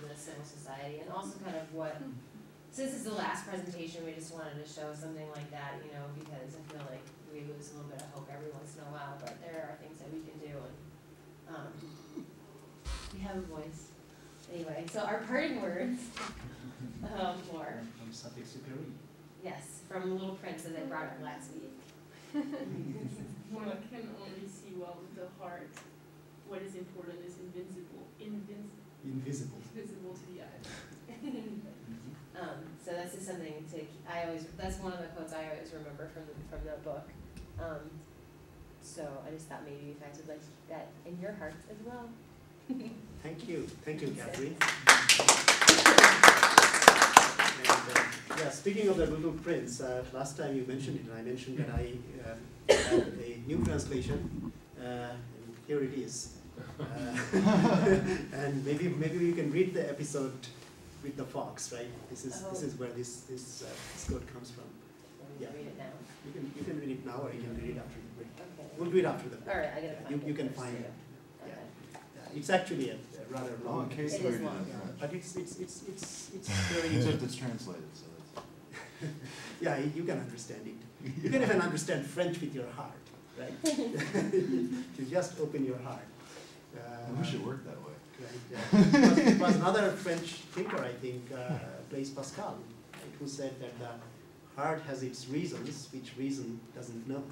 the civil society, and also kind of what, since it's the last presentation, we just wanted to show something like that, you know, because I feel like we lose a little bit of hope every once in a while, but there are things that we can do, and we have a voice. Anyway, so our parting words were from Saint-Exupéry. Yes, from Little Prince that I brought up last week. One can only see well with the heart. What is important is invisible to the eye. So that's just something to, that's one of the quotes I always remember from the book. So I just thought maybe you guys would like to keep that in your hearts as well. Thank you, Catherine. And, yeah, speaking of the Little Prince, last time you mentioned it, and I mentioned that I had a new translation, and here it is. And maybe we can read the episode with the fox, right? This is where this quote comes from. Yeah. Read it now. You can read it now, or you can read it after. Okay. We'll do it after the. All right, I gotta find it. You can first, find too. it. Okay. Yeah. It's actually a rather long case. It is long. but it's very. Except it's translated, so that's. Yeah, you can understand it. You can even understand French with your heart, right? You just open your heart. I wish it worked that way. Right, yeah. It was another French thinker, I think, Blaise Pascal, right, who said that the heart has its reasons, which reason doesn't know.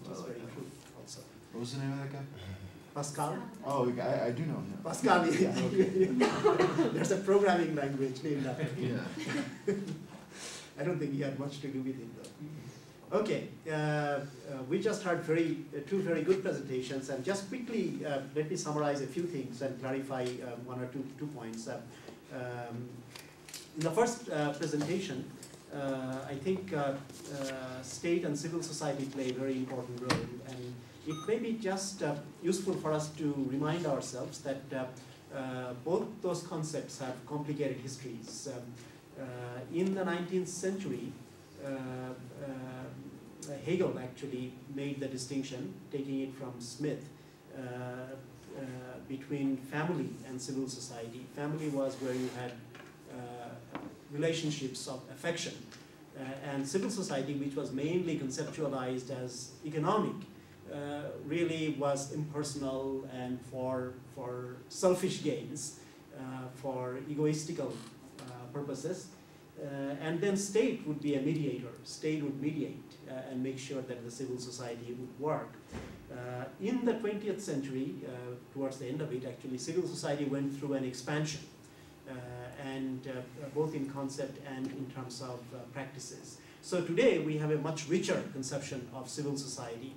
Which is very true, also. What was the name of that guy? Pascal? Oh, I do know him. Pascal, yeah. There's a programming language named after him. Yeah. I don't think he had much to do with it, though. Okay, we just heard two very good presentations, and just quickly let me summarize a few things and clarify one or two points. In the first presentation, I think state and civil society play a very important role, and it may be just useful for us to remind ourselves that both those concepts have complicated histories. In the 19th century, Hegel actually made the distinction, taking it from Smith, between family and civil society. Family was where you had relationships of affection, and civil society, which was mainly conceptualized as economic, really was impersonal and for selfish gains, for egoistical purposes. And then state would be a mediator. State would mediate and make sure that the civil society would work. In the 20th century, towards the end of it, actually, civil society went through an expansion, and both in concept and in terms of practices. So today, we have a much richer conception of civil society,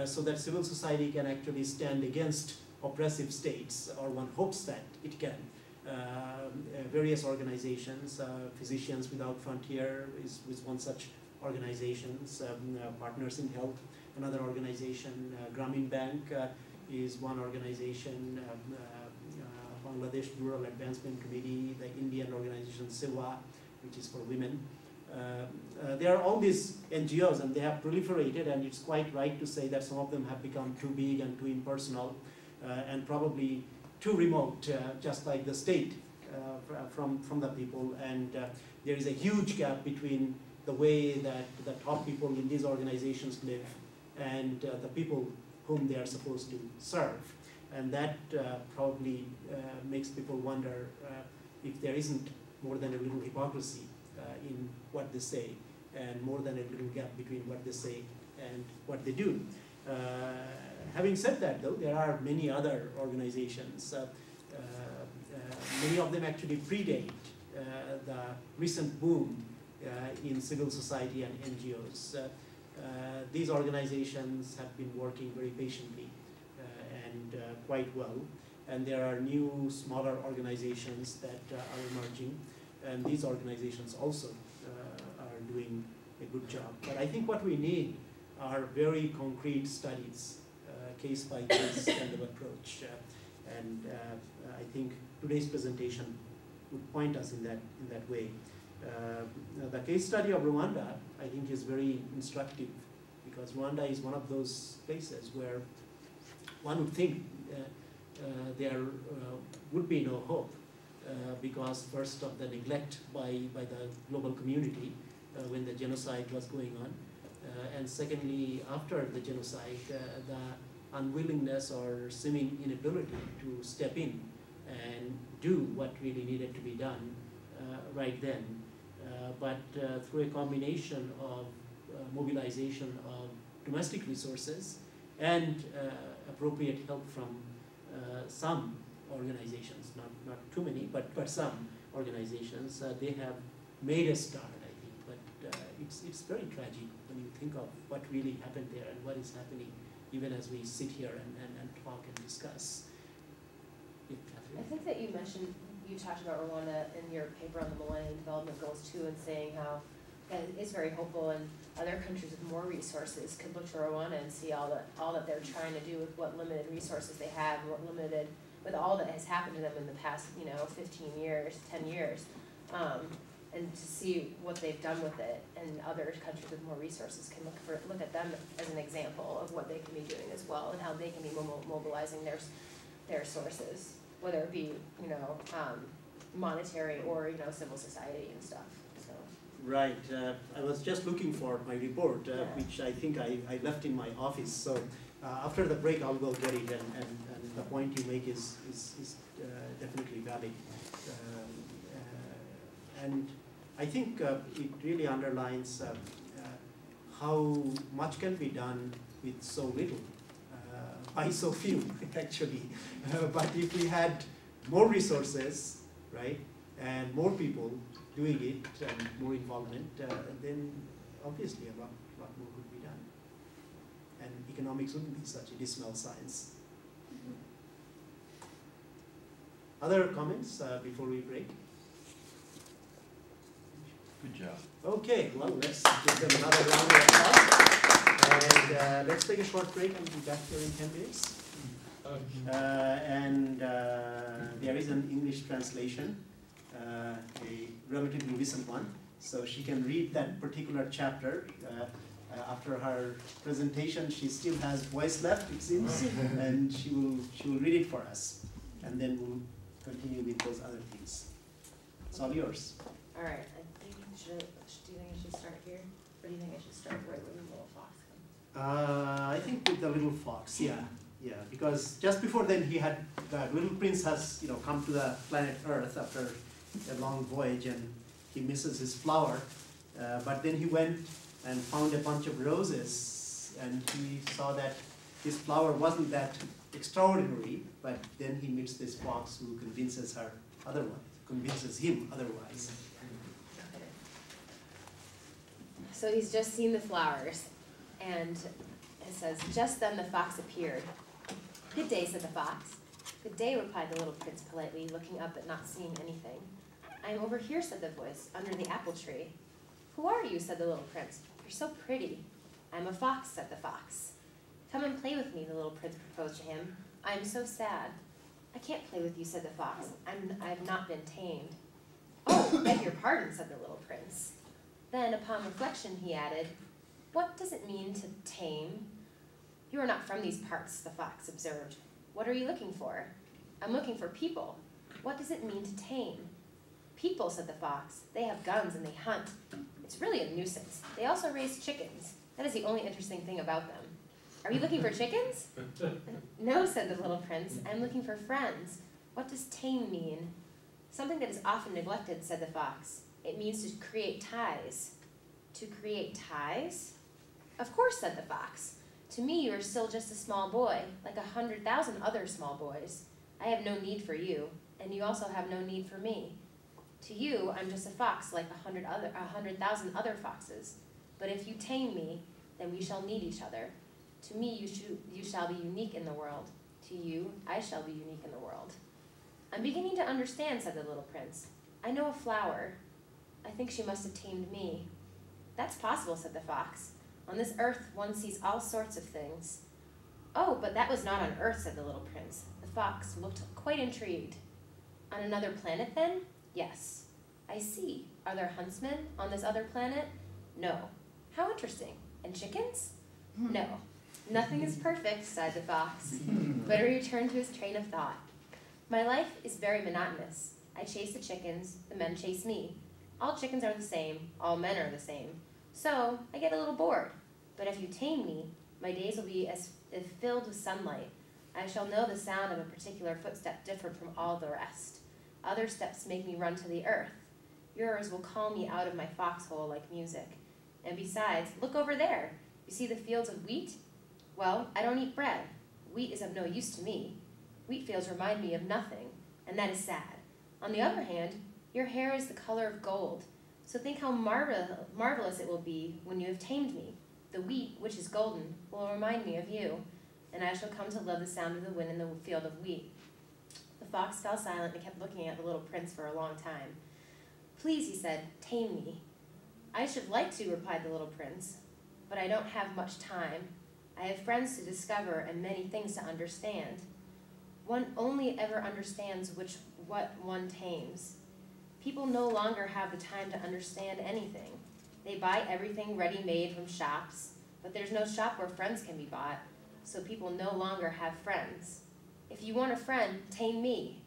so that civil society can actually stand against oppressive states, or one hopes that it can. Various organizations, Physicians Without Frontier is one such organization, Partners in Health, another organization, Grameen Bank is one organization, Bangladesh Rural Advancement Committee, the Indian organization SIVA, which is for women. There are all these NGOs, and they have proliferated, and it's quite right to say that some of them have become too big and too impersonal, and probably too remote, just like the state, from the people. And there is a huge gap between the way that the top people in these organizations live and the people whom they are supposed to serve. And that probably makes people wonder if there isn't more than a little hypocrisy in what they say, and more than a little gap between what they say and what they do. Having said that, though, there are many other organizations. Many of them actually predate the recent boom in civil society and NGOs. These organizations have been working very patiently and quite well. And there are new, smaller organizations that are emerging. And these organizations also are doing a good job. But I think what we need are very concrete studies, case-by-case kind of approach. And I think today's presentation would point us in that way. The case study of Rwanda, I think, is very instructive, because Rwanda is one of those places where one would think there would be no hope because first of the neglect by the global community when the genocide was going on, and secondly after the genocide, the unwillingness or seeming inability to step in and do what really needed to be done right then. But through a combination of mobilization of domestic resources and appropriate help from some organizations, not too many, but some organizations, they have made a start, I think. But it's very tragic when you think of what really happened there and what is happening even as we sit here and talk and discuss. Yeah, I think that you talked about Rwanda in your paper on the Millennium Development Goals too, and saying how it's very hopeful, and other countries with more resources could look to Rwanda and see all that they're trying to do with what limited resources they have, with all that has happened to them in the past, 15 years, 10 years, and to see what they've done with it, and other countries with more resources can look at them as an example of what they can be doing as well, and how they can be mobilizing their sources, whether it be monetary or civil society and stuff. So. Right. I was just looking for my report, which I think I left in my office. So after the break, I'll go get it. And the point you make is definitely valid. And I think it really underlines how much can be done with so little, by so few, actually. But if we had more resources, right, and more people doing it and more involvement, then obviously a lot more could be done. And economics wouldn't be such a dismal science. Other comments before we break? Good job. Okay, well, let's give them another round of applause. And let's take a short break and be back here in 10 minutes. And there is an English translation, a relatively recent one, so she can read that particular chapter. After her presentation, she still has voice left, it seems, and she will read it for us, and then we'll continue with those other things. It's all yours. All right. Do you think I should start here, or do you think I should start right where the little fox comes? I think with the little fox, yeah, because just before then the little prince has come to the planet Earth after a long voyage, and he misses his flower, but then he went and found a bunch of roses, and he saw that his flower wasn't that extraordinary, but then he meets this fox who convinces him otherwise. So he's just seen the flowers, and it says, "Just then the fox appeared." "Good day," said the fox. "Good day," replied the little prince politely, looking up but not seeing anything. "I am over here," said the voice, "under the apple tree." "Who are you?" said the little prince. "You're so pretty." "I am a fox," said the fox. "Come and play with me," the little prince proposed to him. "I am so sad." "I can't play with you," said the fox. I've not been tamed." "Oh, beg your pardon," said the little prince. Then, upon reflection, he added, "What does it mean to tame?" "You are not from these parts," the fox observed. "What are you looking for?" "I'm looking for people." "What does it mean to tame?" "People," said the fox. "They have guns and they hunt. It's really a nuisance. They also raise chickens. That is the only interesting thing about them." "Are you looking for chickens?" "No," said the little prince. "I'm looking for friends." "What does tame mean?" "Something that is often neglected," said the fox. "It means to create ties." "To create ties?" "Of course," said the fox. "To me you are still just a small boy, like 100,000 other small boys. I have no need for you, and you also have no need for me. To you, I'm just a fox like 100,000 other foxes. But if you tame me, then we shall need each other. To me, you shall be unique in the world. To you, I shall be unique in the world." "I'm beginning to understand," said the little prince. "I know a flower. I think she must have tamed me." "That's possible," said the fox. "On this earth, one sees all sorts of things." "Oh, but that was not on Earth," said the little prince. The fox looked quite intrigued. "On another planet, then?" "Yes." "I see. Are there huntsmen on this other planet?" "No." "How interesting. And chickens?" "No." Nothing is perfect, sighed the fox, but he returned to his train of thought. My life is very monotonous. I chase the chickens, the men chase me. All chickens are the same, all men are the same. So I get a little bored. But if you tame me, my days will be as if filled with sunlight. I shall know the sound of a particular footstep different from all the rest. Other steps make me run to the earth. Yours will call me out of my foxhole like music. And besides, look over there. You see the fields of wheat? Well, I don't eat bread. Wheat is of no use to me. Wheat fields remind me of nothing, and that is sad. On the other hand, your hair is the color of gold. So think how marvelous it will be when you have tamed me. The wheat, which is golden, will remind me of you, and I shall come to love the sound of the wind in the field of wheat. The fox fell silent and kept looking at the little prince for a long time. Please, he said, tame me. I should like to, replied the little prince, but I don't have much time. I have friends to discover and many things to understand. One only ever understands what one tames. People no longer have the time to understand anything. They buy everything ready-made from shops, but there's no shop where friends can be bought, so people no longer have friends. If you want a friend, tame me.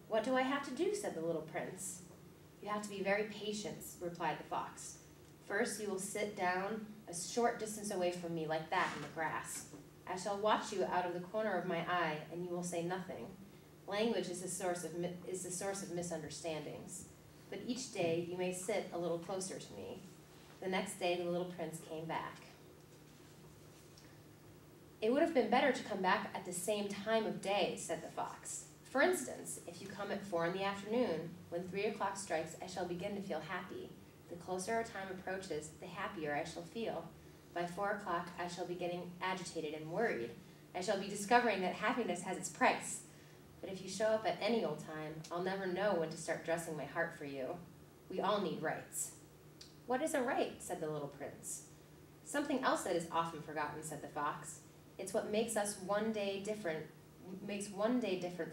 What do I have to do, said the little prince. You have to be very patient, replied the fox. First, you will sit down a short distance away from me like that in the grass. I shall watch you out of the corner of my eye, and you will say nothing. Language is the source of misunderstandings. But each day you may sit a little closer to me. The next day the little prince came back. It would have been better to come back at the same time of day, said the fox. For instance, if you come at 4 in the afternoon, when 3 o'clock strikes, I shall begin to feel happy. The closer our time approaches, the happier I shall feel. By 4 o'clock, I shall be getting agitated and worried. I shall be discovering that happiness has its price. But if you show up at any old time, I'll never know when to start dressing my heart for you. We all need rights. What is a right? Said the little prince. Something else that is often forgotten, said the fox. It's what makes one day different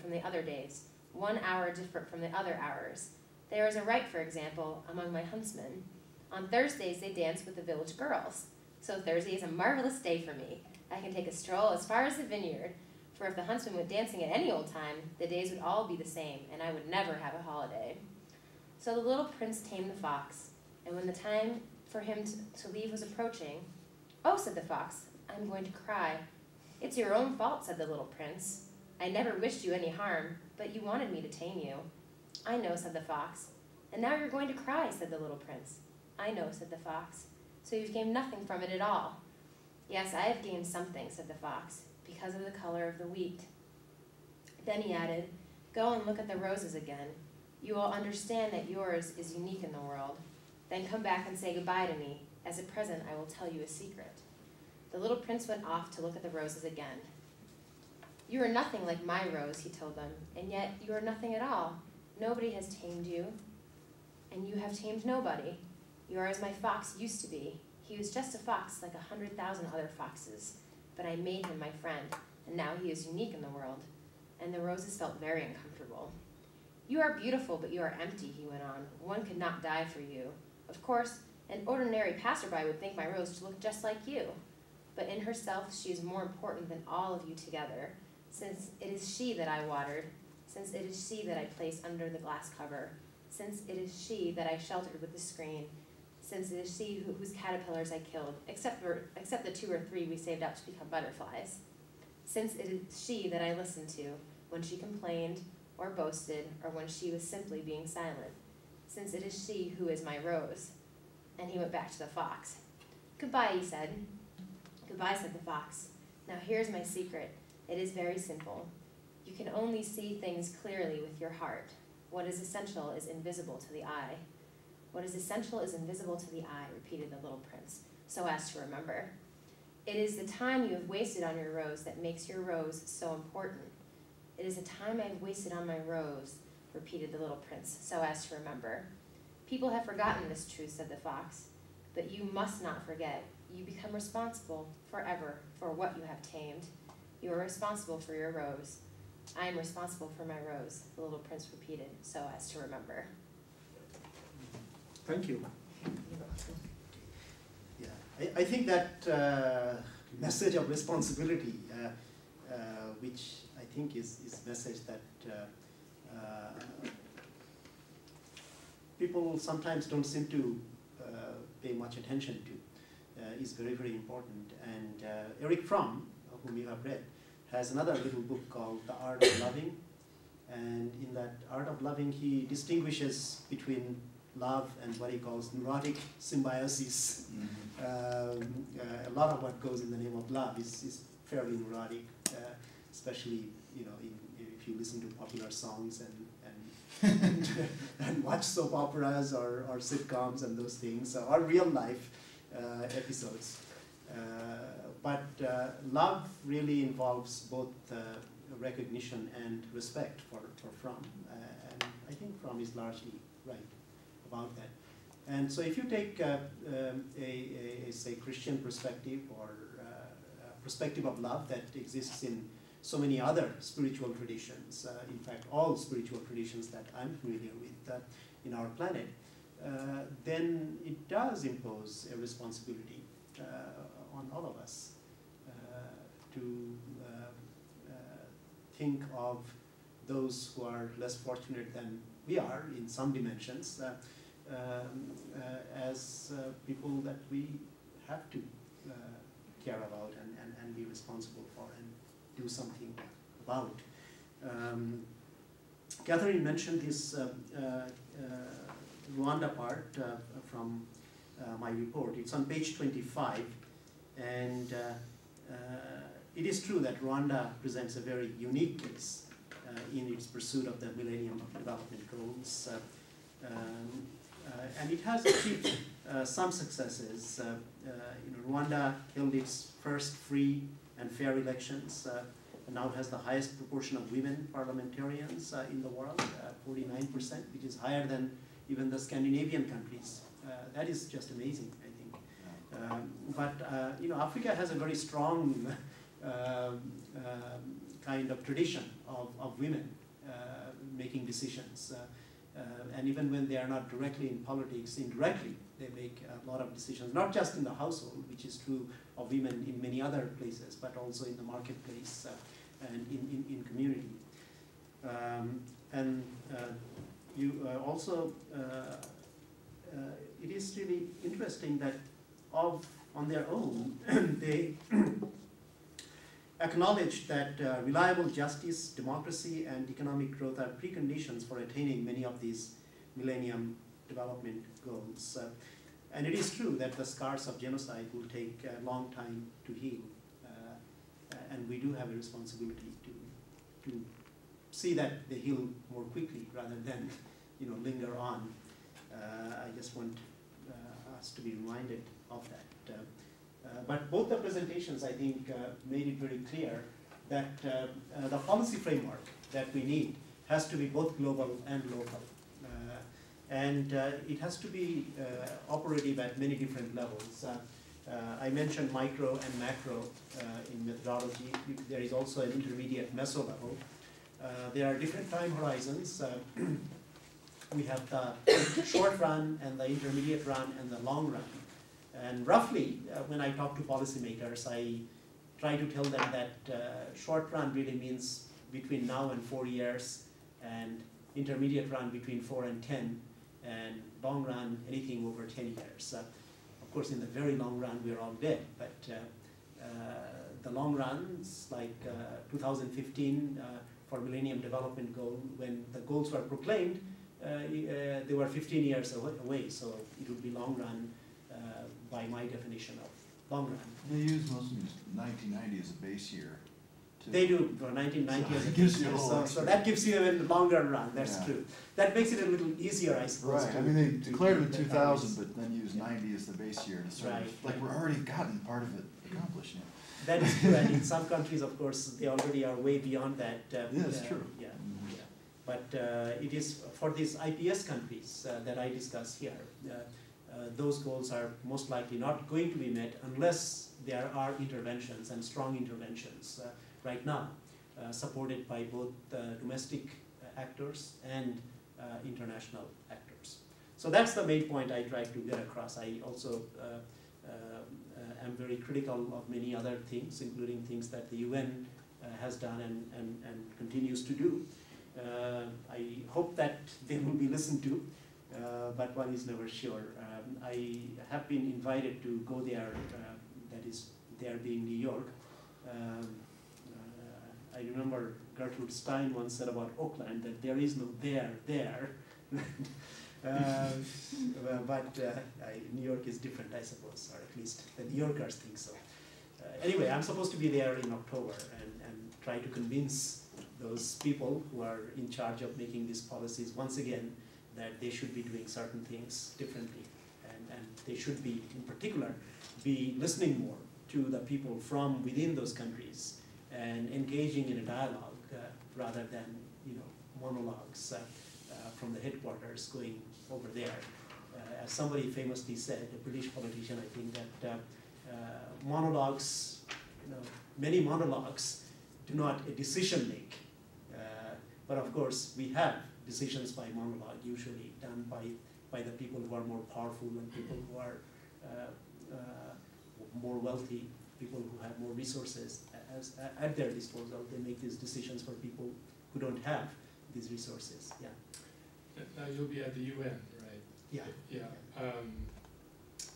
from the other days, 1 hour different from the other hours. There is a right, for example, among my huntsmen. On Thursdays, they dance with the village girls. So Thursday is a marvelous day for me. I can take a stroll as far as the vineyard, for if the huntsmen went dancing at any old time, the days would all be the same, and I would never have a holiday. So the little prince tamed the fox, and when the time for him to leave was approaching, "Oh," said the fox, "I'm going to cry." "It's your own fault," said the little prince. "I never wished you any harm, but you wanted me to tame you." "I know," said the fox. "And now you're going to cry," said the little prince. "I know," said the fox. "So you've gained nothing from it at all." "Yes, I have gained something," said the fox, "because of the color of the wheat." Then he added, "Go and look at the roses again. You will understand that yours is unique in the world. Then come back and say goodbye to me. As a present, I will tell you a secret." The little prince went off to look at the roses again. "You are nothing like my rose," he told them, "and yet you are nothing at all. Nobody has tamed you, and you have tamed nobody. You are as my fox used to be. He was just a fox like 100,000 other foxes, but I made him my friend, and now he is unique in the world." And the roses felt very uncomfortable. "You are beautiful, but you are empty," he went on. "One could not die for you. Of course, an ordinary passerby would think my rose to look just like you. But in herself she is more important than all of you together, since it is she that I watered, since it is she that I placed under the glass cover, since it is she that I sheltered with the screen, since it is she whose caterpillars I killed, except the 2 or 3 we saved up to become butterflies, since it is she that I listened to when she complained or boasted or when she was simply being silent, since it is she who is my rose." And he went back to the fox. "Goodbye," he said. "Goodbye," said the fox. "Now here's my secret. It is very simple. You can only see things clearly with your heart. What is essential is invisible to the eye." "What is essential is invisible to the eye," repeated the little prince, so as to remember. "It is the time you have wasted on your rose that makes your rose so important." "It is the time I have wasted on my rose," repeated the little prince, so as to remember. "People have forgotten this truth," said the fox, "but you must not forget. You become responsible forever for what you have tamed. You are responsible for your rose." "I am responsible for my rose," the little prince repeated, so as to remember. Thank you. Yeah, I think that message of responsibility, which I think is a message that people sometimes don't seem to pay much attention to, is very, very important. And Erich Fromm, whom you have read, has another little book called The Art of Loving. And in that Art of Loving, he distinguishes between love and what he calls neurotic symbiosis. A lot of what goes in the name of love is fairly neurotic, especially if you listen to popular songs and watch soap operas or sitcoms and those things, or real life episodes. But love really involves both recognition and respect for Fromm, and I think Fromm is largely right about that. And so if you take a say Christian perspective or perspective of love that exists in so many other spiritual traditions, in fact all spiritual traditions that I'm familiar with in our planet, then it does impose a responsibility on all of us to think of those who are less fortunate than we are in some dimensions as people that we have to care about and be responsible for and do something about. Catherine mentioned this Rwanda part from my report. It's on page 25, and it is true that Rwanda presents a very unique case in its pursuit of the Millennium Development Goals, and it has achieved some successes. Rwanda held its first free and fair elections, and now has the highest proportion of women parliamentarians in the world, 49%, which is higher than even the Scandinavian countries. That is just amazing, I think. But Africa has a very strong kind of tradition of women making decisions. And even when they are not directly in politics, indirectly, they make a lot of decisions, not just in the household, which is true of women in many other places, but also in the marketplace and in community. You also, it is really interesting that on their own, they acknowledge that reliable justice, democracy, and economic growth are preconditions for attaining many of these Millennium Development Goals. And it is true that the scars of genocide will take a long time to heal. And we do have a responsibility to see that they heal more quickly rather than linger on. I just want us to be reminded of that. But both the presentations, I think, made it very clear that the policy framework that we need has to be both global and local. And it has to be operative at many different levels. I mentioned micro and macro in methodology. There is also an intermediate meso level. There are different time horizons. We have the short run and the intermediate run and the long run. And roughly, when I talk to policymakers, I try to tell them that short run really means between now and 4 years, and intermediate run between 4 and 10, and long run anything over 10 years. Of course, in the very long run, we are all dead, but the long runs, like 2015 for Millennium Development Goal, when the goals were proclaimed, they were 15 years away, so it would be long run by my definition of long run. They use most of 1990 as a base year. They do, for 1990 as a gives base you a year, little so extra. that gives you a longer run, that's Yeah. true. That makes it a little easier, I suppose. Right, to- I mean, they to declared keep in the 2000, targets. but then used 90 as the base year to sort Right, of, like, right. we're already gotten part of it accomplished now. That is true, and in some countries, of course, they already are way beyond that. Yeah, it's true. Yeah, Mhm. yeah. But it is for these IPS countries that I discuss here, those goals are most likely not going to be met unless there are interventions and strong interventions right now, supported by both domestic actors and international actors. So that's the main point I tried to get across. I also am very critical of many other things, including things that the UN has done and continues to do. I hope that they will be listened to, but one is never sure. I have been invited to go there, that is, there being New York. I remember Gertrude Stein once said about Oakland that there is no there. But New York is different, I suppose, or at least the New Yorkers think so. Anyway, I'm supposed to be there in October and try to convince those people who are in charge of making these policies once again that they should be doing certain things differently, and they should be, in particular, be listening more to the people from within those countries and engaging in a dialogue rather than monologues from the headquarters going over there. As somebody famously said, a British politician, I think, that monologues, many monologues do not a decision make. But of course, we have decisions by monologue, usually done by the people who are more powerful and people who are more wealthy, people who have more resources at their disposal. They make these decisions for people who don't have these resources. Yeah. Now you'll be at the UN, right? Yeah. Yeah.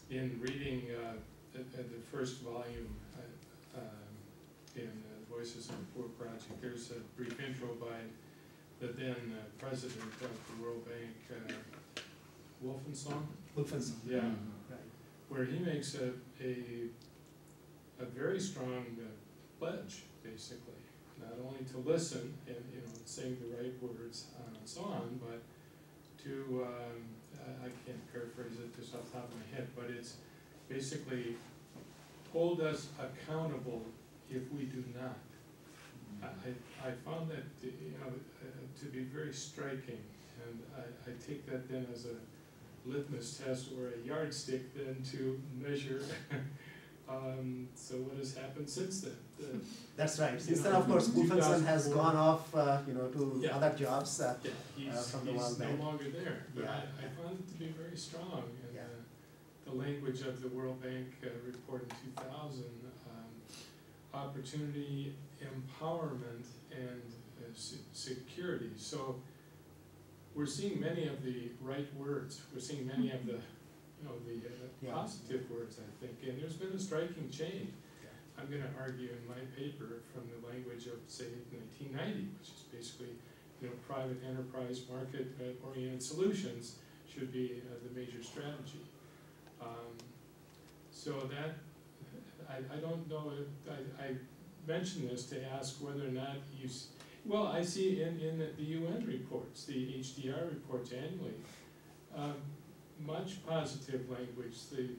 In reading the first volume in Voices of the Poor Project, there's a brief intro by the then president of the World Bank, Wolfensohn. Yeah. Right. Where he makes a very strong pledge, basically, not only to listen and saying the right words and so on, but to I can't paraphrase it just off the top of my head, but it's basically hold us accountable if we do not. I found that to be very striking, and I take that then as a litmus test or a yardstick then to measure. So what has happened since then? That's right. Since then, of course, Wolfensohn has gone off, to other jobs from the World Bank. He's no longer there. But Yeah. I found it to be very strong. And Yeah. the language of the World Bank report in 2000, opportunity, empowerment, and security. So we're seeing many of the right words. We're seeing many of the positive words, I think, and there's been a striking change. Yeah. I'm going to argue in my paper from the language of, say, 1990, which is basically, private enterprise market-oriented solutions should be the major strategy. So that, I don't know, I mentioned this to ask whether or not well, I see in the UN reports, the HDR reports annually, much positive language. The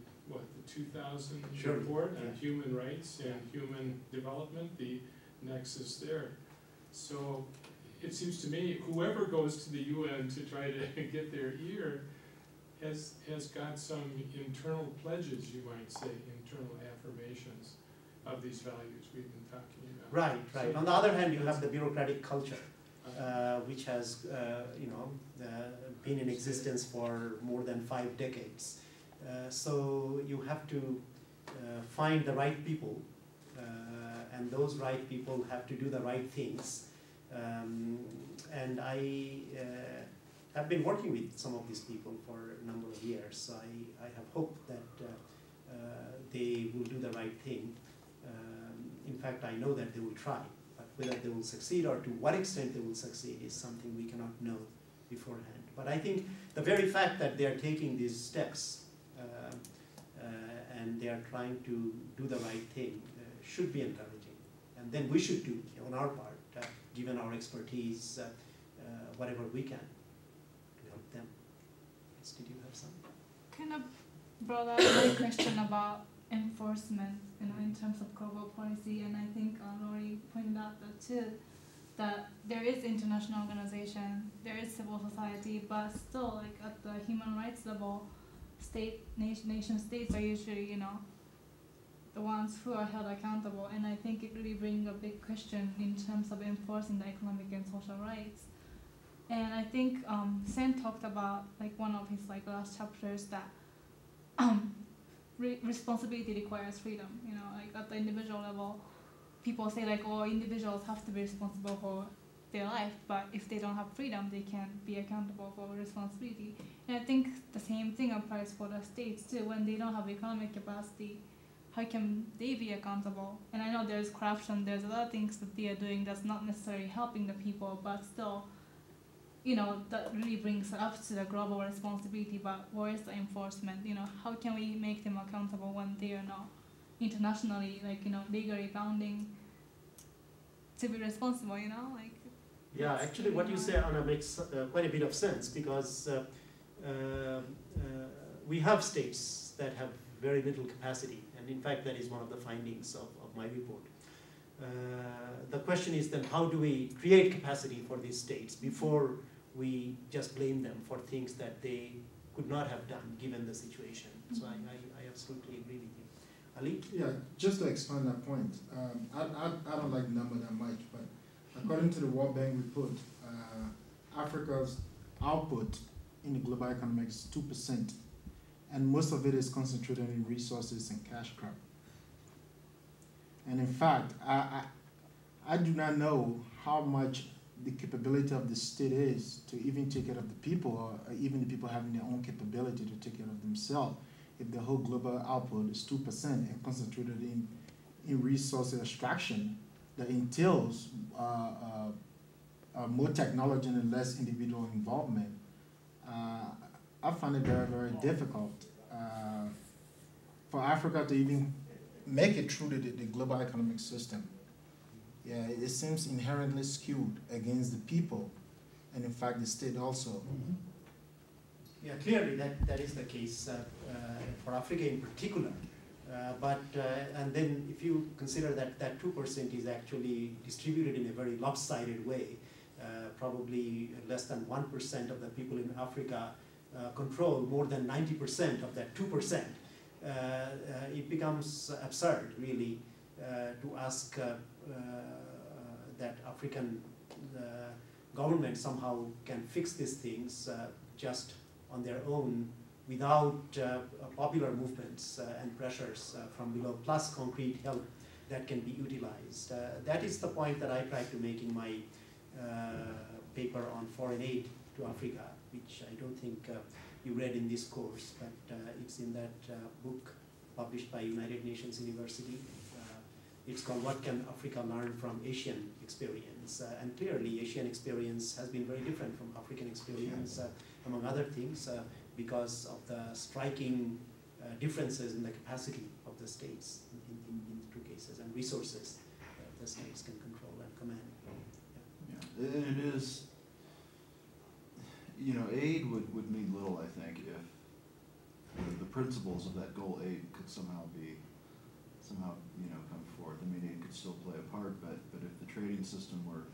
2000 Sure. report on Yeah. human rights and human development, the nexus there. So it seems to me whoever goes to the UN to try to get their ear has got some internal pledges, you might say, internal affirmations of these values we've been talking about. Right. So On the other hand, you have the bureaucratic culture, which has, been in existence for more than 5 decades. So you have to find the right people, and those right people have to do the right things. And I have been working with some of these people for a number of years. So I have hope that they will do the right thing. In fact, I know that they will try, but whether they will succeed or to what extent they will succeed is something we cannot know beforehand. But I think the very fact that they are taking these steps and they are trying to do the right thing should be encouraging. And then we should do, on our part, given our expertise, whatever we can to help them. Yes, did you have some? Kind of brought up my question about enforcement, in terms of global policy, and I think Lori pointed out that too, that there is international organization, there is civil society, but still, like at the human rights level, nation states are usually, the ones who are held accountable, and I think it really brings a big question in terms of enforcing the economic and social rights. And I think Sen talked about, like, one of his last chapters, that responsibility requires freedom. You know, like at the individual level, people say like, oh, individuals have to be responsible for their life, but if they don't have freedom, they can't be accountable for responsibility. And I think the same thing applies for the states too. When they don't have economic capacity, how can they be accountable? And I know there's corruption, there's a lot of things that they are doing that's not necessarily helping the people, but still, you know, that really brings up to the global responsibility, but where is the enforcement? You know, how can we make them accountable when they are not internationally, like, you know, legally bounding to be responsible, you know? Like, yeah, actually what you say, Anna, makes quite a bit of sense, because we have states that have very little capacity, and in fact that is one of the findings of my report. The question is then, how do we create capacity for these states before we just blame them for things that they could not have done given the situation? So I absolutely agree with you. Ali? Yeah, just to expand that point, I don't like the number that much, but according to the World Bank report, Africa's output in the global economy is 2%, and most of it is concentrated in resources and cash crop. And in fact, I do not know how much the capability of the state is to even take care of the people, or even the people having their own capability to take care of themselves, if the whole global output is 2% and concentrated in resource extraction that entails more technology and less individual involvement. I find it very, very difficult for Africa to even make it through the global economic system. Yeah, it seems inherently skewed against the people, and in fact the state also. Mm-hmm. Yeah, clearly that is the case for Africa in particular. And then if you consider that 2% is actually distributed in a very lopsided way, probably less than 1% of the people in Africa control more than 90% of that 2%. It becomes absurd, really, to ask that African government somehow can fix these things just on their own without popular movements and pressures from below, plus concrete help that can be utilized. That is the point that I tried to make in my paper on foreign aid to Africa, which I don't think you read in this course, but it's in that book published by United Nations University. It's called What Can Africa Learn from Asian Experience? And clearly Asian experience has been very different from African experience, among other things, because of the striking differences in the capacity of the states in two cases, and resources the states can control and command. Yeah. And it is, you know, aid would mean little, I think, if the principles of that goal aid could somehow, you know, come forth. I mean, aid could still play a part, but if the trading system were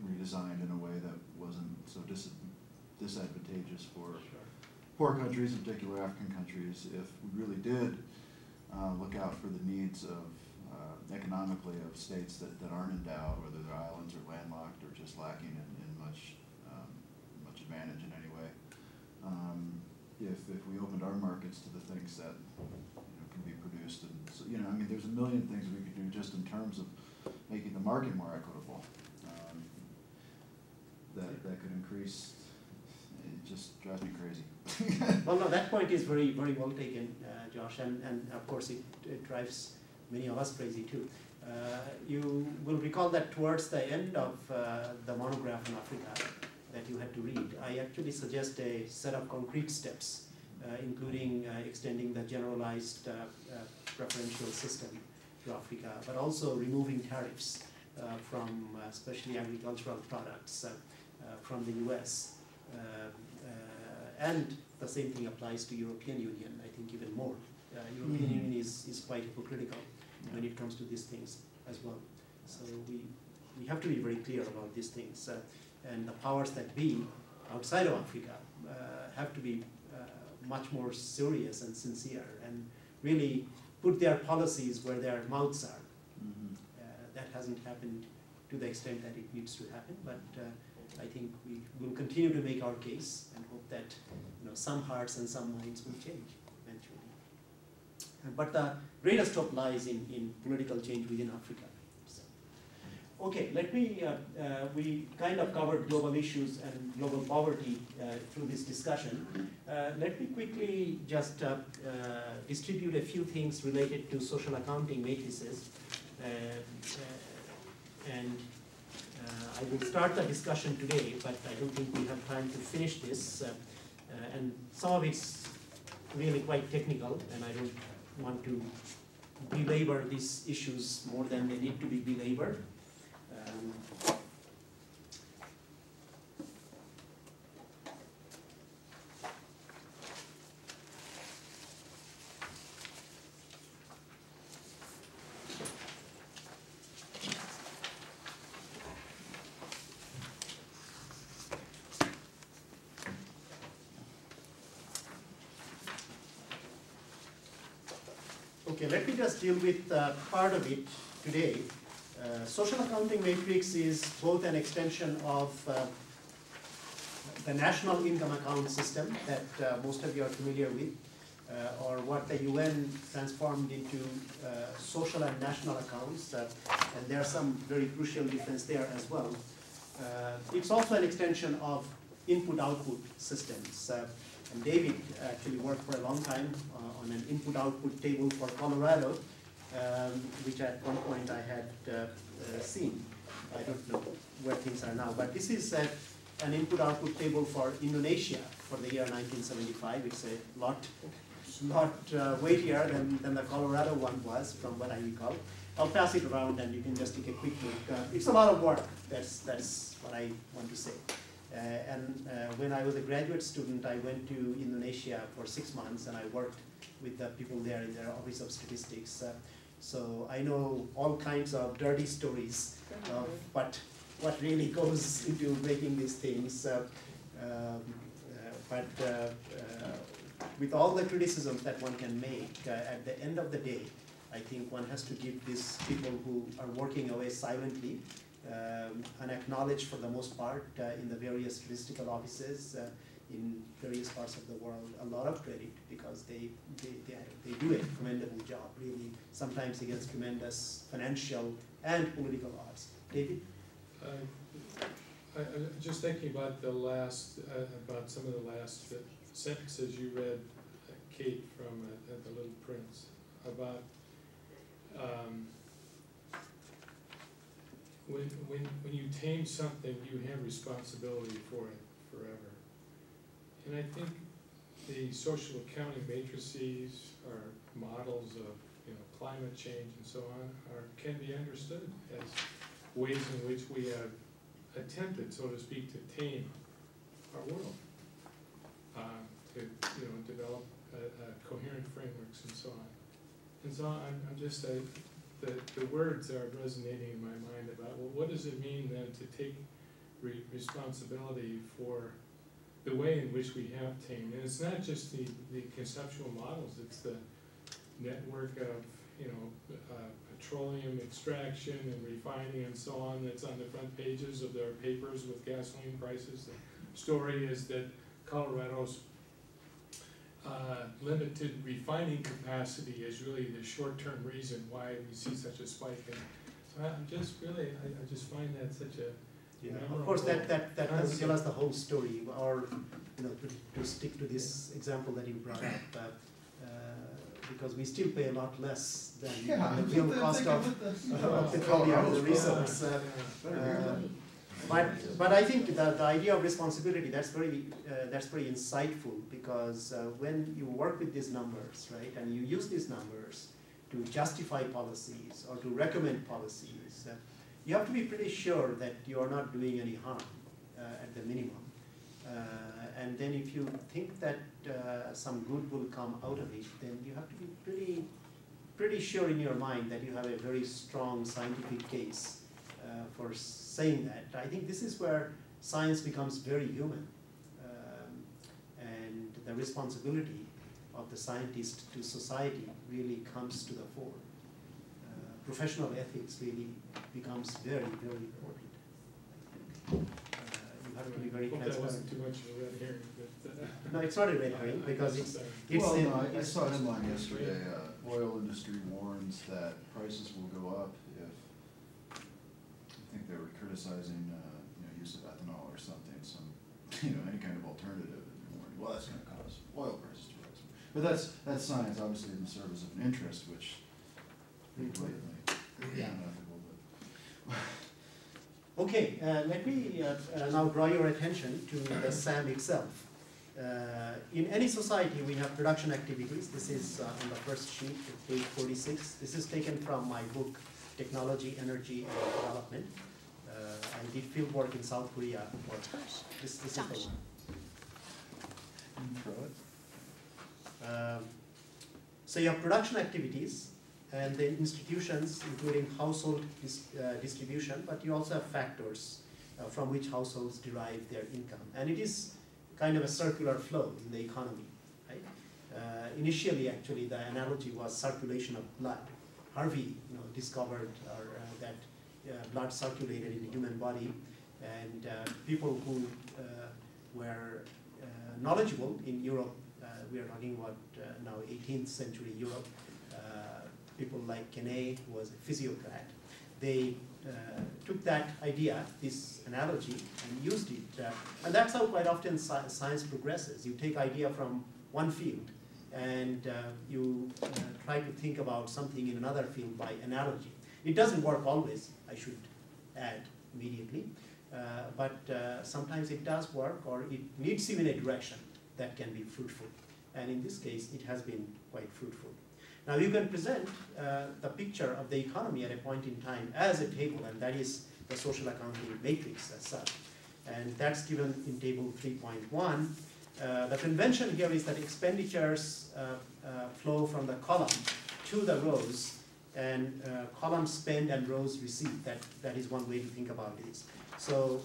redesigned in a way that wasn't so disadvantageous for poor countries, in particular African countries, if we really did look out for the needs of economically of states that aren't endowed, whether they're islands or landlocked or just lacking in much advantage in any way. If we opened our markets to the things that, you know, can be produced, and so, you know, I mean, there's a million things we could do just in terms of making the market more equitable. That could increase. It just drives me crazy. Well, no, that point is very, very well taken, Josh, and of course it drives many of us crazy too. You will recall that towards the end of the monograph on Africa that you had to read, I actually suggest a set of concrete steps, including extending the generalized preferential system to Africa, but also removing tariffs from especially agricultural products from the US. And the same thing applies to European Union, I think even more. European Union is quite hypocritical when it comes to these things as well. So we have to be very clear about these things. And the powers that be outside of Africa have to be much more serious and sincere and really put their policies where their mouths are. Mm-hmm. That hasn't happened to the extent that it needs to happen, but I think we will continue to make our case and hope that some hearts and some minds will change eventually. But the greatest hope lies in political change within Africa. So, okay, let me, we kind of covered global issues and global poverty through this discussion. Let me quickly just distribute a few things related to social accounting matrices. And I will start the discussion today, but I don't think we have time to finish this. And some of it's really quite technical, and I don't want to belabor these issues more than they need to be belabored. Okay, let me just deal with part of it today. Social accounting matrix is both an extension of the national income account system that most of you are familiar with, or what the UN transformed into social and national accounts, and there are some very crucial difference there as well. It's also an extension of input-output systems. And David actually worked for a long time on an input-output table for Colorado, which at one point I had seen. I don't know where things are now, but this is an input-output table for Indonesia for the year 1975. It's a lot weightier than the Colorado one was, from what I recall. I'll pass it around and you can just take a quick look. It's a lot of work, that's what I want to say. When I was a graduate student, I went to Indonesia for 6 months and I worked with the people there in their Office of Statistics. So I know all kinds of dirty stories of what really goes into making these things. With all the criticisms that one can make, at the end of the day, I think one has to give these people who are working away silently, unacknowledged for the most part in the various statistical offices in various parts of the world, a lot of credit, because they do a commendable job, really, sometimes against tremendous financial and political odds. David? I'm just thinking about about some of the last sentences you read, Kate, from The Little Prince, about when you tame something, you have responsibility for it forever. And I think the social accounting matrices are models of climate change and so on can be understood as ways in which we have attempted, so to speak, to tame our world, to develop coherent frameworks and so on. And so I'm just the words are resonating in my mind about, well, what does it mean then to take responsibility for the way in which we have tamed? And it's not just the conceptual models, it's the network of petroleum extraction and refining and so on that's on the front pages of their papers with gasoline prices. The story is that Colorado's limited refining capacity is really the short-term reason why we see such a spike. And so I just find that such a of course, that doesn't tell us the whole story, or to stick to this example that you brought up, because we still pay a lot less than the real cost of petroleum as a resource. But I think the idea of responsibility, that's very insightful, because when you work with these numbers, right, and you use these numbers to justify policies or to recommend policies, you have to be pretty sure that you are not doing any harm at the minimum. And then if you think that some good will come out of it, then you have to be pretty sure in your mind that you have a very strong scientific case for saying that. I think this is where science becomes very human, and the responsibility of the scientist to society really comes to the fore. Professional ethics really becomes very, very important. You have to be very Hope that transparent. wasn't too much of a red herring, but. No, it's not a red herring because it's Well, in- no, I it's- saw a headline yesterday, oil industry warns that prices will go up if, I think they were criticizing, use of ethanol or something, any kind of alternative, and they're warning, well, that's gonna cause oil prices to rise. But that's science, obviously in the service of an interest, which blatantly unethical, but. Okay, let me now draw your attention to the SAM itself. In any society, we have production activities. This is on the first sheet, page 46. This is taken from my book, Technology, Energy, and Development. I did field work in South Korea. This is the one. So you have production activities, and then institutions, including household distribution, but you also have factors from which households derive their income. And it is kind of a circular flow in the economy, right? Initially, actually, the analogy was circulation of blood. Harvey, discovered that blood circulated in the human body, and people who were knowledgeable in Europe, we are talking about now 18th century Europe, people like Quenet, who was a physiocrat, they took that idea, this analogy, and used it. And that's how quite often science progresses. You take idea from one field, and you try to think about something in another field by analogy. It doesn't work always, I should add immediately, but sometimes it does work, or it leads you in a direction that can be fruitful. And in this case, it has been quite fruitful. Now you can present the picture of the economy at a point in time as a table, and that is the social accounting matrix as such. And that's given in table 3.1. The convention here is that expenditures flow from the column to the rows, and columns spend and rows receive. That is one way to think about this. So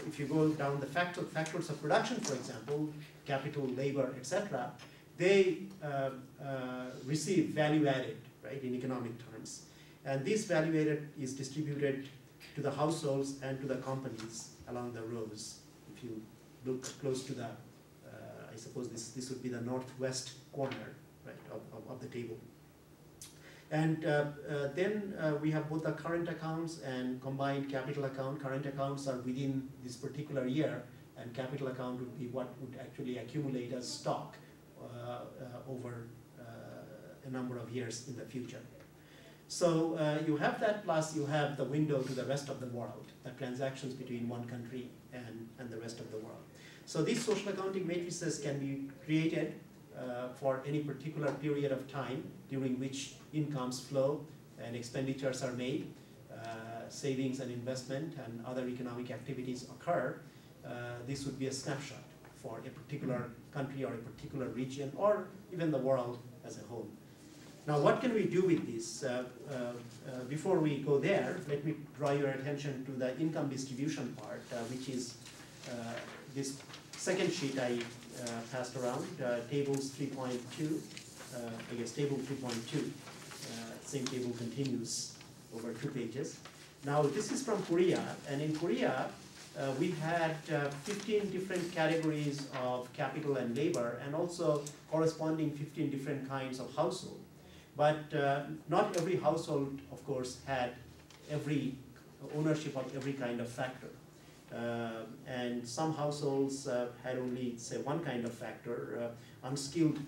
if you go down the factors of production, for example, capital, labor, etc., they receive value added, right, in economic terms. And this value added is distributed to the households and to the companies along the rows. If you look close to the, I suppose this would be the northwest corner, right, of the table. And then we have both the current accounts and combined capital account. Current accounts are within this particular year, and capital account would be what would actually accumulate as stock over a number of years in the future. So you have that, plus you have the window to the rest of the world, the transactions between one country and the rest of the world. So these social accounting matrices can be created for any particular period of time during which incomes flow and expenditures are made, savings and investment and other economic activities occur. This would be a snapshot for a particular country or a particular region, or even the world as a whole. Now, what can we do with this? Before we go there, let me draw your attention to the income distribution part, which is this second sheet I passed around, tables 3.2, I guess table 3.2. Same table continues over 2 pages. Now, this is from Korea, and in Korea, we had 15 different categories of capital and labor, and also corresponding 15 different kinds of household. But not every household, of course, had every ownership of every kind of factor. And some households had only, say, one kind of factor. Unskilled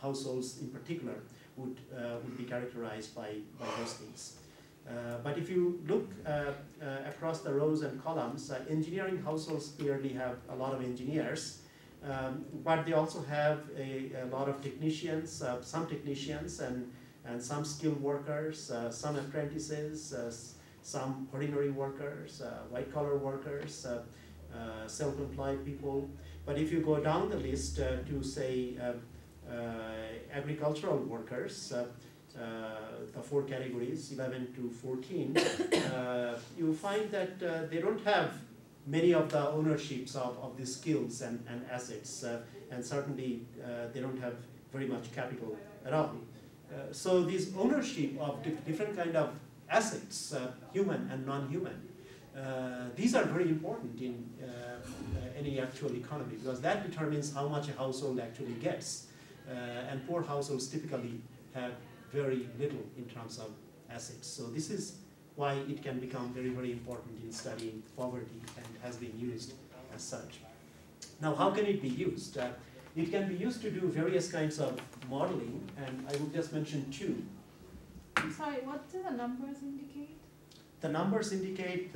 households in particular would be characterized by those things. But if you look across the rows and columns, engineering households clearly have a lot of engineers, but they also have a lot of technicians, some technicians and some skilled workers, some apprentices, some ordinary workers, white-collar workers, self-employed people. But if you go down the list to, say, agricultural workers, the 4 categories, 11 to 14, you find that they don't have many of the ownerships of these skills and assets, and certainly they don't have very much capital at all. So this ownership of different kind of assets, human and non-human, These are very important in any actual economy because that determines how much a household actually gets. And poor households typically have very little in terms of assets. So this is why it can become very, very important in studying poverty and has been used as such. Now, how can it be used? It can be used to do various kinds of modeling, and I will just mention two. I'm sorry, what do the numbers indicate? The numbers indicate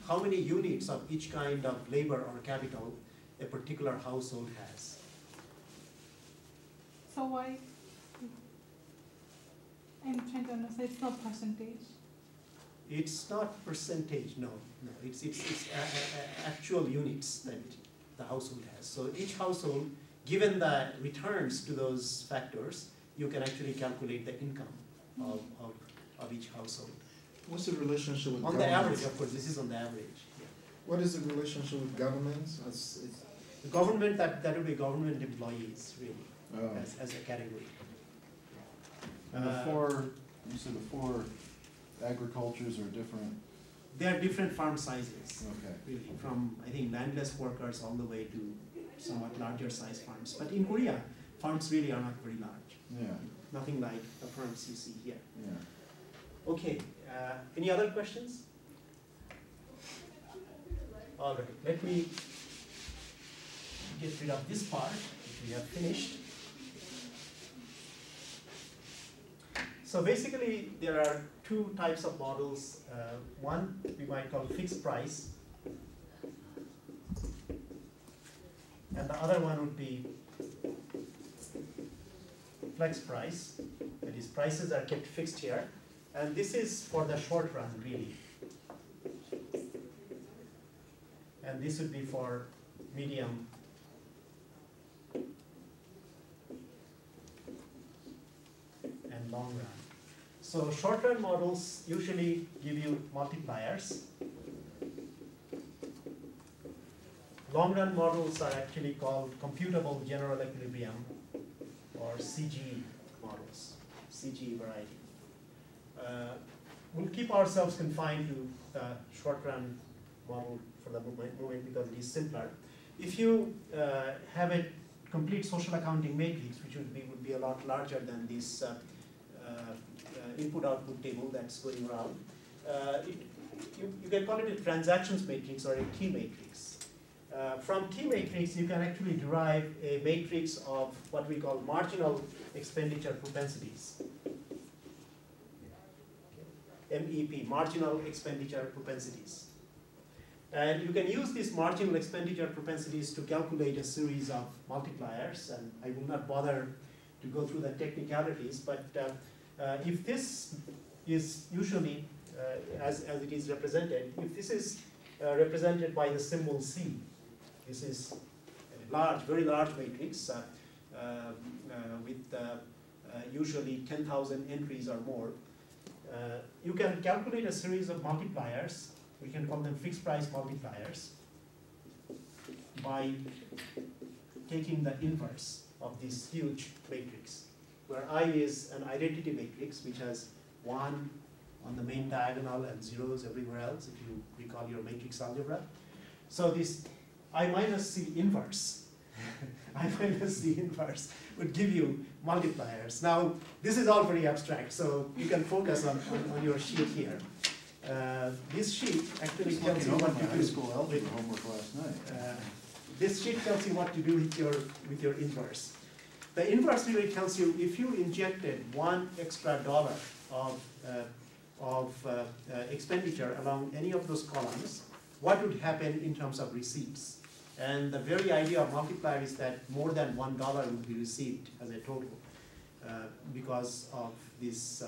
how many units of each kind of labor or capital a particular household has. So why? I'm trying to understand. It's not percentage. It's not percentage, no. It's actual units that the household has. So each household, given the returns to those factors, you can actually calculate the income of each household. What's the relationship with On the average, of course, this is on the average. Yeah. What is the relationship with governments? The government, that would be government employees, really, as a category. And you said the four agricultures are different. They are different farm sizes, Okay. really, from, I think, landless workers all the way to somewhat larger size farms. But in Korea, farms really are not very large. Yeah. Nothing like the farms you see here. Yeah. Okay, any other questions? All right, let me get rid of this part, which we have finished. So basically, there are two types of models. One we might call fixed price, and the other one would be flex price. That is, prices are kept fixed here, and this is for the short run, really. And this would be for medium and long run. So short-run models usually give you multipliers. Long-run models are actually called computable general equilibrium or CG models, CG variety. We'll keep ourselves confined to the short-run model for the moment because it is simpler. If you have a complete social accounting matrix, which would be a lot larger than this input-output table that's going around. You can call it a transactions matrix or a T matrix. From T matrix, you can actually derive a matrix of what we call marginal expenditure propensities. MEP, marginal expenditure propensities. And you can use these marginal expenditure propensities to calculate a series of multipliers, and I will not bother to go through the technicalities, but if this is usually, as it is represented, if this is represented by the symbol C, this is a large, very large matrix with usually 10,000 entries or more. You can calculate a series of multipliers, we can call them fixed price multipliers, by taking the inverse of this huge matrix, where I is an identity matrix which has 1 on the main diagonal and zeros everywhere else, if you recall your matrix algebra. So this I minus C inverse, I minus C inverse would give you multipliers. Now, this is all very abstract, so you can focus on your sheet here. This sheet actually tells you what to do. High school algebra homework last night. This sheet tells you what to do with your inverse. The inverse really tells you if you injected $1 extra of expenditure along any of those columns, what would happen in terms of receipts? And the very idea of multiplier is that more than $1 would be received as a total because of this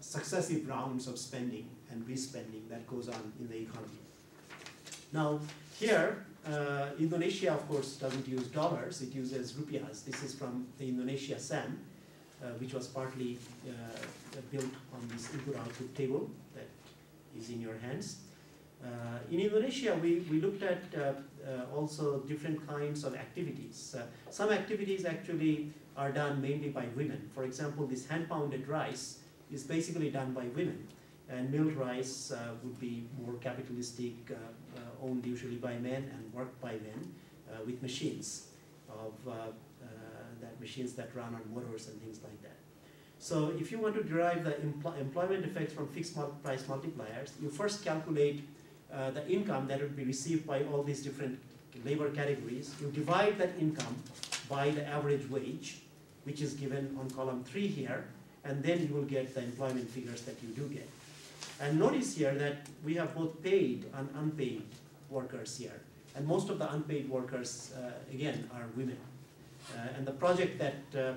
successive rounds of spending and respending that goes on in the economy. Now, here, Indonesia, of course, doesn't use dollars, it uses rupiahs. This is from the Indonesia SAM, which was partly built on this input-output table that is in your hands. In Indonesia, we looked at also different kinds of activities. Some activities actually are done mainly by women. For example, this hand-pounded rice is basically done by women. And milled rice would be more capitalistic, owned usually by men and worked by men with machines machines that run on motors and things like that. So if you want to derive the employment effects from fixed price multipliers, you first calculate the income that would be received by all these different labor categories. You divide that income by the average wage, which is given on column 3 here, and then you will get the employment figures that you do get. And notice here that we have both paid and unpaid workers here. And most of the unpaid workers, again, are women. And the project that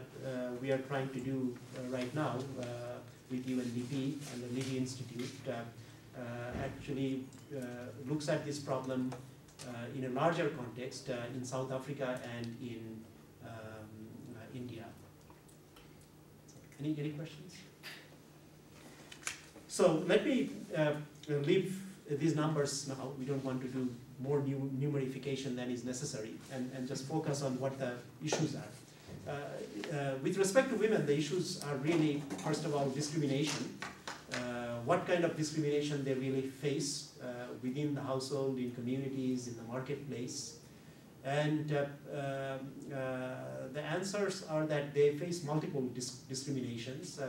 we are trying to do right now with UNDP and the Levy Institute actually looks at this problem in a larger context in South Africa and in India. Any questions? So let me leave these numbers now. We don't want to do more numerification than is necessary, and just focus on what the issues are. With respect to women, the issues are really, first of all, discrimination. What kind of discrimination they really face within the household, in communities, in the marketplace. And the answers are that they face multiple discriminations.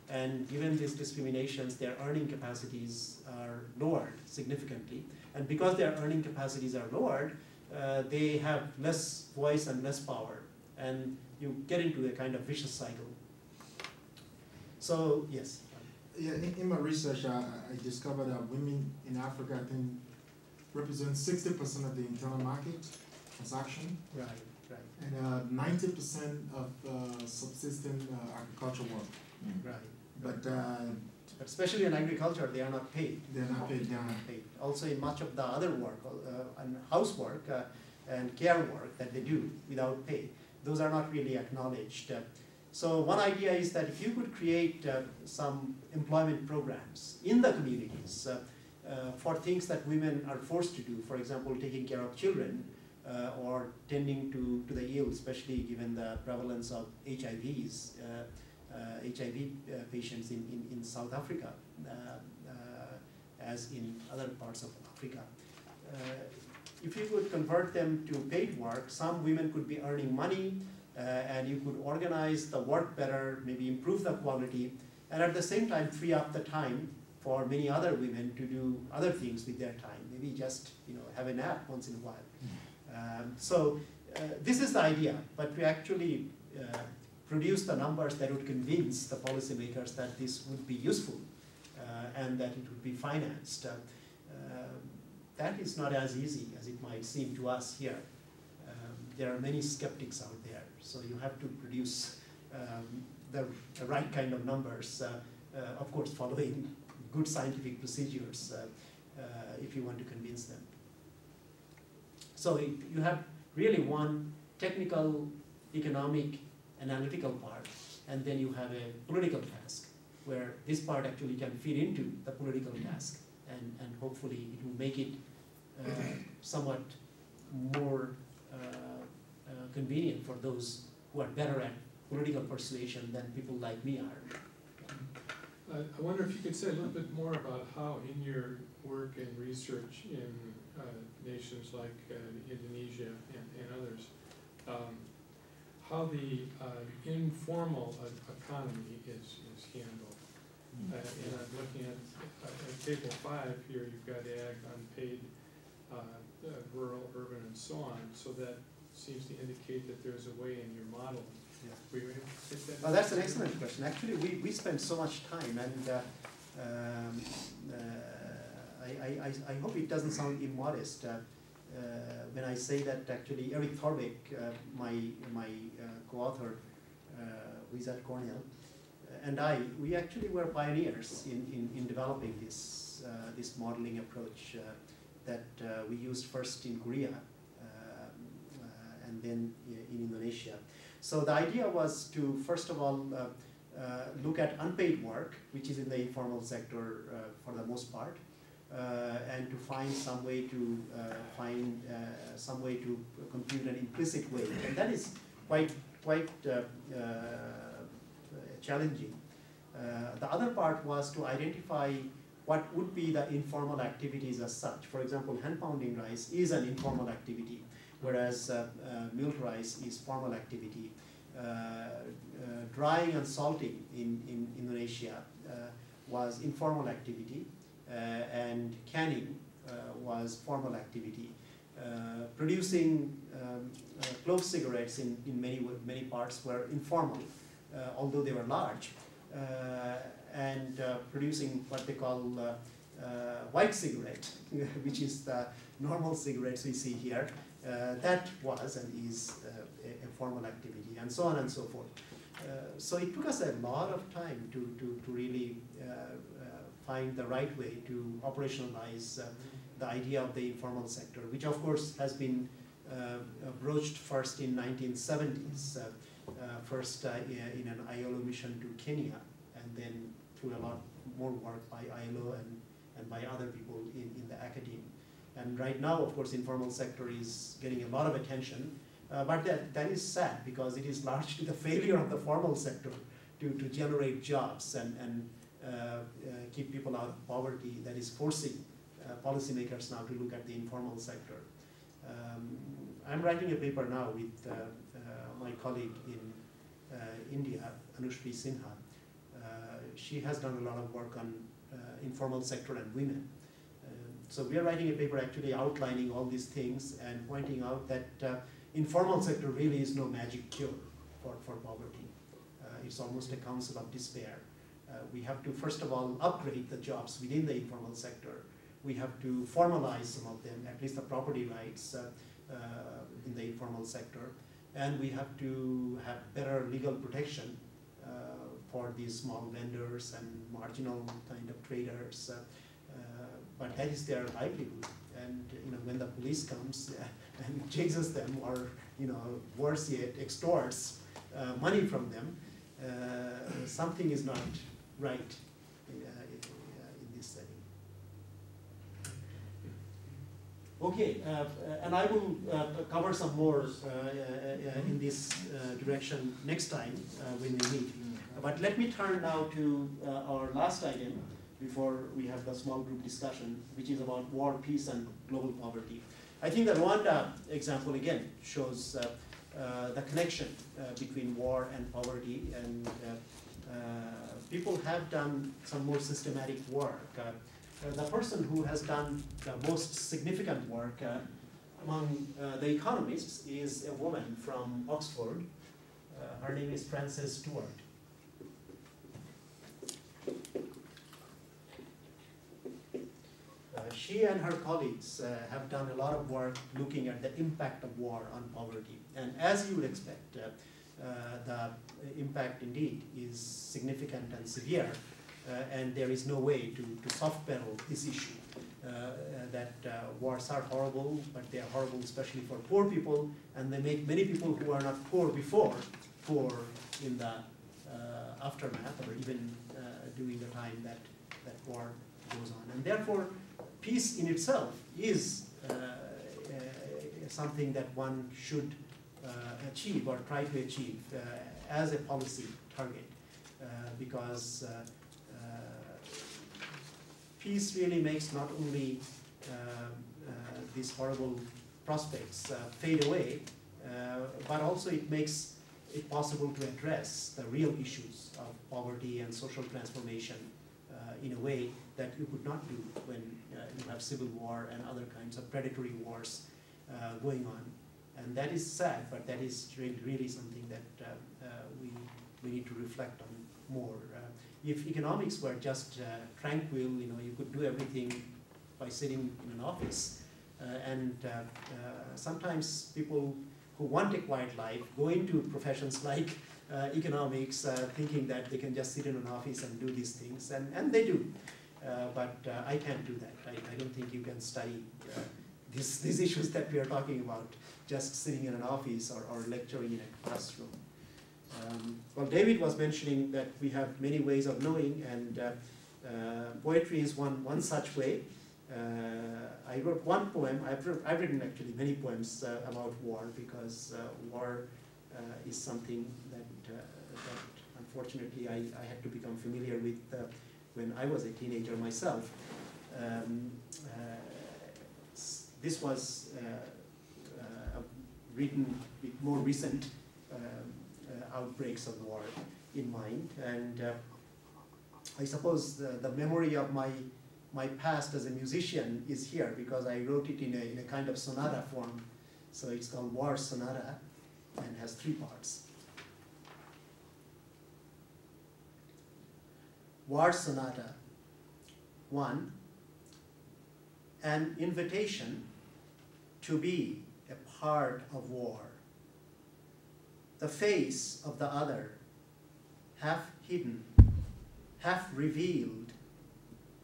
And given these discriminations, their earning capacities are lowered significantly. And because their earning capacities are lowered, they have less voice and less power. And you get into a kind of vicious cycle. So, yes. Yeah, in my research, I discovered that women in Africa, I think, represent 60% of the internal market transaction. Right, right. And 90% of subsistence agricultural work. Right. But especially in agriculture, they are not paid. They are not paid. They are not paid. Also, in much of the other work and housework and care work that they do without pay, those are not really acknowledged. So one idea is that if you could create some employment programs in the communities for things that women are forced to do, for example, taking care of children or tending to the ill, especially given the prevalence of HIVs. HIV patients in South Africa, as in other parts of Africa. If you could convert them to paid work, some women could be earning money, and you could organize the work better, maybe improve the quality, and at the same time free up the time for many other women to do other things with their time, maybe just have a nap once in a while. So this is the idea, but we actually produce the numbers that would convince the policymakers that this would be useful and that it would be financed. That is not as easy as it might seem to us here. There are many skeptics out there, so you have to produce the right kind of numbers, of course following good scientific procedures if you want to convince them. So you have really one technical, economic, analytical part, and then you have a political task where this part actually can fit into the political task, and hopefully it will make it somewhat more convenient for those who are better at political persuasion than people like me are. I wonder if you could say a little bit more about how in your work and research in nations like Indonesia and others, how the informal economy is handled. And I'm looking at table 5 here, you've got ag, unpaid, rural, urban, and so on. So that seems to indicate that there's a way in your model. Yeah. Were you able to take that? Well, that's an excellent question. Actually, we spend so much time, and I hope it doesn't sound immodest when I say that actually Eric Thorbeck, my co-author, who is at Cornell, and we actually were pioneers in developing this modeling approach that we used first in Korea and then in Indonesia. So the idea was to, first of all, look at unpaid work, which is in the informal sector for the most part, and to find some way to compute an implicit wage, and that is quite challenging. The other part was to identify what would be the informal activities as such. For example, hand pounding rice is an informal activity, whereas milled rice is formal activity. Drying and salting in Indonesia was informal activity, and canning was formal activity. Producing clove cigarettes in many parts were informal, although they were large. And producing what they call white cigarette, which is the normal cigarettes we see here, that was and is a formal activity, and so on and so forth. So it took us a lot of time to really find the right way to operationalize the idea of the informal sector, which of course has been broached first in 1970s, first in an ILO mission to Kenya, and then through a lot more work by ILO and by other people in the academe. And right now, of course, informal sector is getting a lot of attention, but that is sad, because it is largely the failure of the formal sector to generate jobs and keep people out of poverty that is forcing policymakers now to look at the informal sector. I'm writing a paper now with my colleague in India, Anushri Sinha. She has done a lot of work on informal sector and women. So we are writing a paper actually outlining all these things and pointing out that informal sector really is no magic cure for poverty. It's almost a counsel of despair. We have to, first of all, upgrade the jobs within the informal sector. We have to formalize some of them, at least the property rights in the informal sector. And we have to have better legal protection for these small vendors and marginal kind of traders. But that is their livelihood. And when the police comes and chases them, or worse yet, extorts money from them, something is not right in this setting. Okay, and I will cover some more in this direction next time when we meet. But let me turn now to our last item before we have the small group discussion, which is about war, peace, and global poverty. I think the Rwanda example again shows the connection between war and poverty, and people have done some more systematic work. The person who has done the most significant work among the economists is a woman from Oxford. Her name is Frances Stewart. She and her colleagues have done a lot of work looking at the impact of war on poverty. And as you would expect, the impact indeed is significant and severe, and there is no way to soft pedal this issue. That wars are horrible, but they are horrible especially for poor people, and they make many people who are not poor before poor in the aftermath, or even during the time that war goes on. And therefore, peace in itself is something that one should achieve or try to achieve as a policy target, because peace really makes not only these horrible prospects fade away, but also it makes it possible to address the real issues of poverty and social transformation in a way that you could not do when you have civil war and other kinds of predatory wars going on. And that is sad, but that is really something that we need to reflect on more. If economics were just tranquil, you could do everything by sitting in an office. And sometimes people who want a quiet life go into professions like economics, thinking that they can just sit in an office and do these things, and they do. But I can't do that. I don't think you can study these issues that we are talking about just sitting in an office or lecturing in a classroom. Well, David was mentioning that we have many ways of knowing, and poetry is one such way. I wrote one poem. I've written actually many poems about war, because war is something that unfortunately I had to become familiar with when I was a teenager myself. This was written with more recent outbreaks of war in mind, and I suppose the memory of my past as a musician is here because I wrote it in a kind of sonata form. So it's called War Sonata and has 3 parts. War Sonata 1, an invitation to be a part of war. The face of the other, half hidden, half revealed,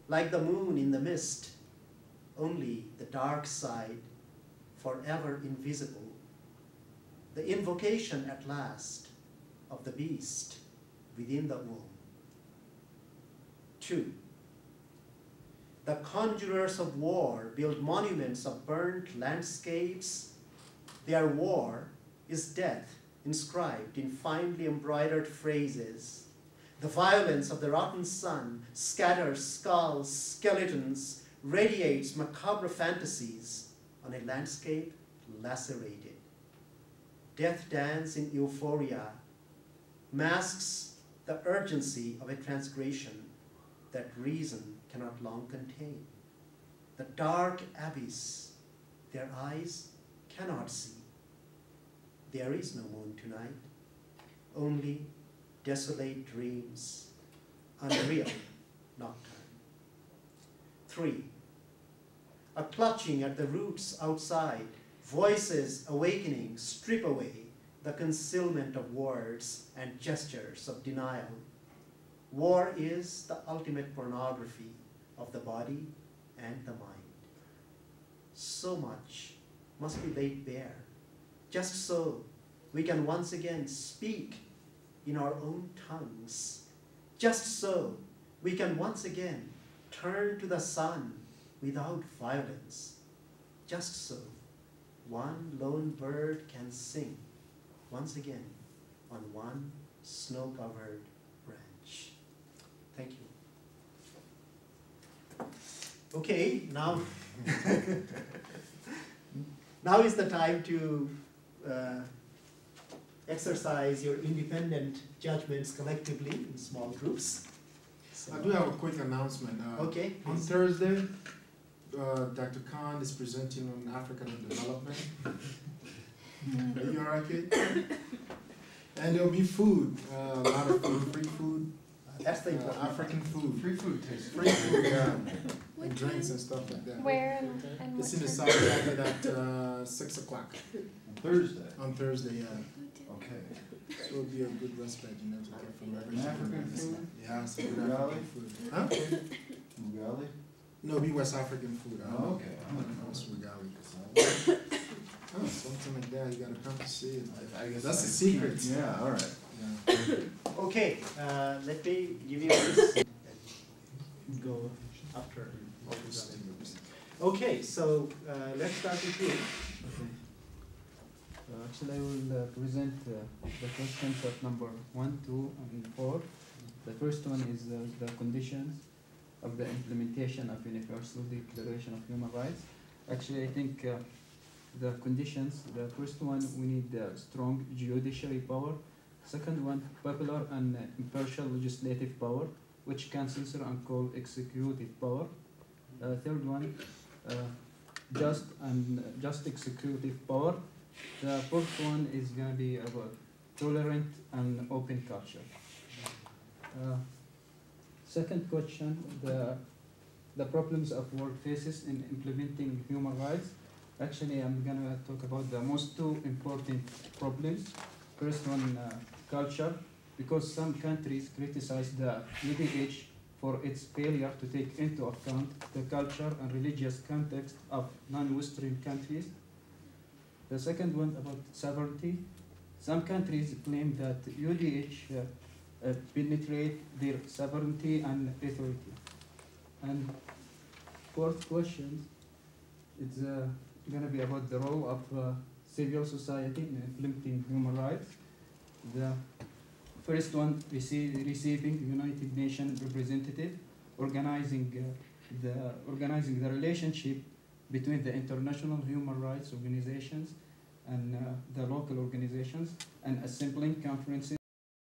like the moon in the mist, only the dark side, forever invisible. The invocation at last of the beast within the womb. 2. The conjurers of war build monuments of burnt landscapes. Their war is death inscribed in finely embroidered phrases. The violence of the rotten sun scatters skulls, skeletons, radiates macabre fantasies on a landscape lacerated. Death dance in euphoria masks the urgency of a transgression that reason cannot long contain. The dark abyss their eyes cannot see. There is no moon tonight, only desolate dreams, unreal nocturne. 3. A clutching at the roots outside, voices awakening, strip away the concealment of words and gestures of denial. War is the ultimate pornography of the body and the mind. So much must be laid bare, just so we can once again speak in our own tongues, just so we can once again turn to the sun without violence, just so one lone bird can sing once again on one snow-covered branch. Thank you. Okay, now now is the time to exercise your independent judgments collectively in small groups. So, I do have a quick announcement. Okay. On Please. Thursday, Dr. Khan is presenting on African development. Are you alright, kid? And there'll be food, a lot of food, free food, That's the important African food. Free food tastes Free food, yeah. And drinks and stuff like that. Where and It's what in the time? South Packet at 6 o'clock on Thursday. on Thursday, yeah. Okay. So it'll be a good respite, you know, to get from everything. African food? Yeah, some good Ugali? African food. Huh? Ugali? No, it'll be West African food. Oh, okay. What's Ugali? Oh, something like that, you gotta come to see it. I guess That's I the secret. can't- Yeah, all right. Yeah. Okay, let me give you this. Go after all these other groups. Okay, so let's start with you. Actually, I will present the questions at number 1, 2, and 4. The first one is the conditions of the implementation of Universal Declaration of Human Rights. Actually, I think the conditions, the first one, we need strong judiciary power. Second one, popular and impartial legislative power, which can censor and call executive power. Third one, just executive power. The fourth one is going to be about tolerant and open culture. Second question, the problems of world faces in implementing human rights. Actually, I'm going to talk about the most 2 important problems. First one, culture, because some countries criticize the UDH for its failure to take into account the culture and religious context of non-Western countries. The second one about sovereignty. Some countries claim that UDH penetrate their sovereignty and authority. And fourth question, it's going to be about the role of civil society in implementing human rights. The first one, receiving United Nations representative. organizing the relationship between the international human rights organizations and the local organizations, and assembling conferences